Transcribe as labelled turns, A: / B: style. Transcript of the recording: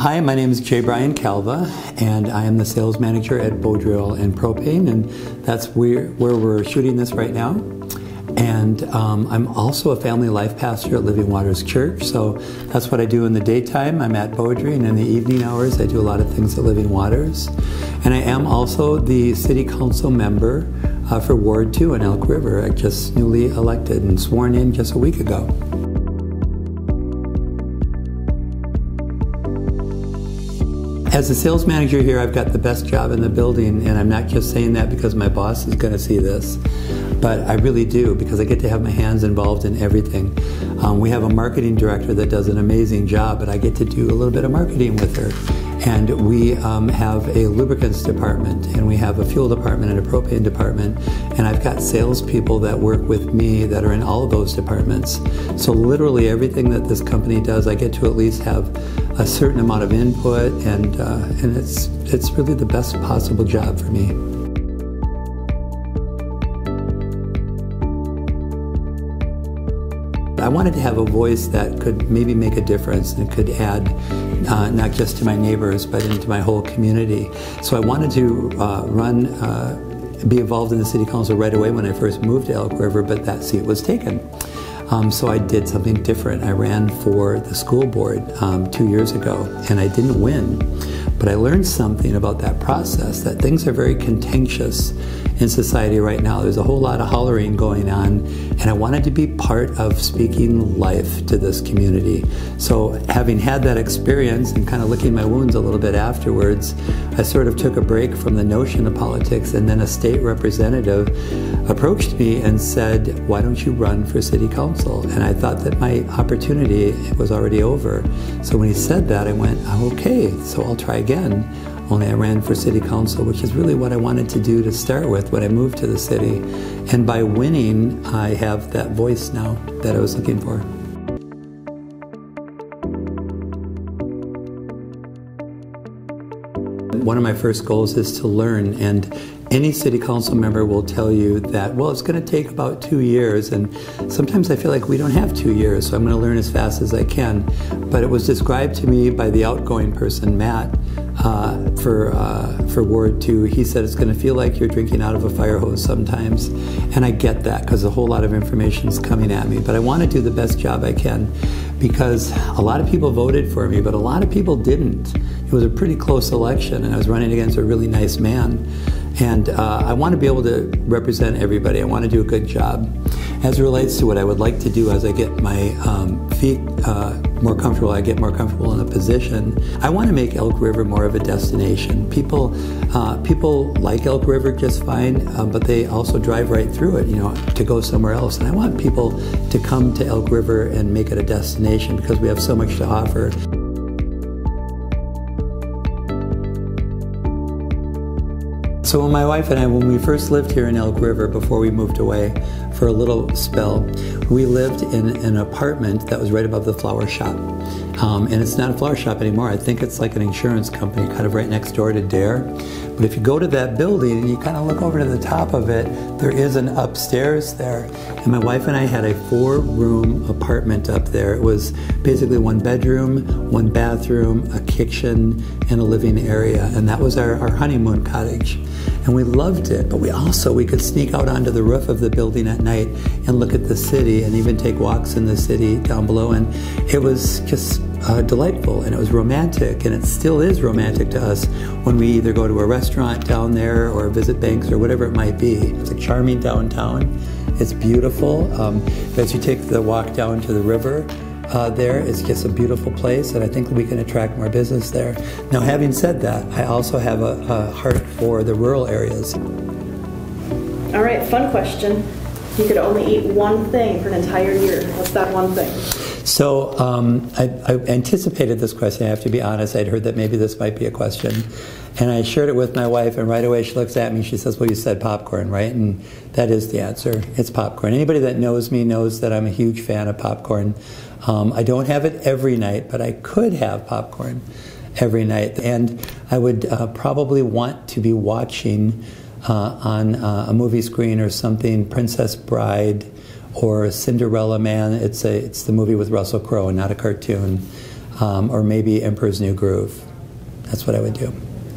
A: Hi, my name is J.Brian Calva, and I am the sales manager at Bodrill and Propane, and that's where we're shooting this right now. And I'm also a family life pastor at Living Waters Church, so that's what I do in the daytime. I'm at Bodrill, and in the evening hours I do a lot of things at Living Waters. And I am also the City Council member for Ward 2 in Elk River. I just newly elected and sworn in just a week ago. As a sales manager here, I've got the best job in the building, and I'm not just saying that because my boss is going to see this, but I really do, because I get to have my hands involved in everything. We have a marketing director that does an amazing job, but I get to do a little bit of marketing with her. And we have a lubricants department, and we have a fuel department and a propane department, and I've got salespeople that work with me that are in all of those departments. So literally everything that this company does, I get to at least have a certain amount of input, and it's really the best possible job for me. I wanted to have a voice that could maybe make a difference and could add not just to my neighbors but into my whole community. So I wanted to be involved in the City Council right away when I first moved to Elk River, but that seat was taken. So I did something different. I ran for the school board 2 years ago, and I didn't win. But I learned something about that process, that things are very contentious in society right now. There's a whole lot of hollering going on, and I wanted to be part of speaking life to this community. So having had that experience and kind of licking my wounds a little bit afterwards, I sort of took a break from the notion of politics, and then a state representative approached me and said, "Why don't you run for city council?" And I thought that my opportunity was already over. So when he said that, I went, "Oh, okay, so I'll try again." Only I ran for city council, which is really what I wanted to do to start with when I moved to the city. And by winning, I have that voice now that I was looking for. One of my first goals is to learn, and any city council member will tell you that, well, it's going to take about 2 years, and sometimes I feel like we don't have 2 years, so I'm going to learn as fast as I can. But it was described to me by the outgoing person, Matt, for Ward 2. He said it's going to feel like you're drinking out of a fire hose sometimes, and I get that because a whole lot of information is coming at me. But I want to do the best job I can, because a lot of people voted for me, but a lot of people didn't. It was a pretty close election, and I was running against a really nice man. And I want to be able to represent everybody. I want to do a good job. As it relates to what I would like to do as I get my feet more comfortable, I get more comfortable in a position, I want to make Elk River more of a destination. People like Elk River just fine, but they also drive right through it, to go somewhere else. And I want people to come to Elk River and make it a destination because we have so much to offer. So when my wife and I, when we first lived here in Elk River, before we moved away for a little spell, we lived in an apartment that was right above the flower shop. And it's not a flower shop anymore. I think it's like an insurance company, kind of right next door to Dare. But if you go to that building and you kind of look over to the top of it, there is an upstairs there. And my wife and I had a 4-room apartment up there. It was basically 1 bedroom, 1 bathroom, a kitchen, and a living area. And that was our honeymoon cottage. And we loved it, but we could sneak out onto the roof of the building at night and look at the city and even take walks in the city down below. And it was just delightful, and it was romantic, and it still is romantic to us when we either go to a restaurant down there or visit banks or whatever it might be. It's a charming downtown. It's beautiful. As you take the walk down to the river, there, it's just a beautiful place, and I think we can attract more business there. Now, having said that, I also have a heart for the rural areas.
B: All right, fun question. You could only eat one thing for an entire year. What's that one thing?
A: So I anticipated this question, I have to be honest. I'd heard that maybe this might be a question. And I shared it with my wife, and right away she looks at me, she says, "Well, you said popcorn, right?" And that is the answer. It's popcorn. Anybody that knows me knows that I'm a huge fan of popcorn. I don't have it every night, but I could have popcorn every night. And I would probably want to be watching on a movie screen or something, Princess Bride or Cinderella Man. It's the movie with Russell Crowe, not a cartoon. or maybe Emperor's New Groove. That's what I would do.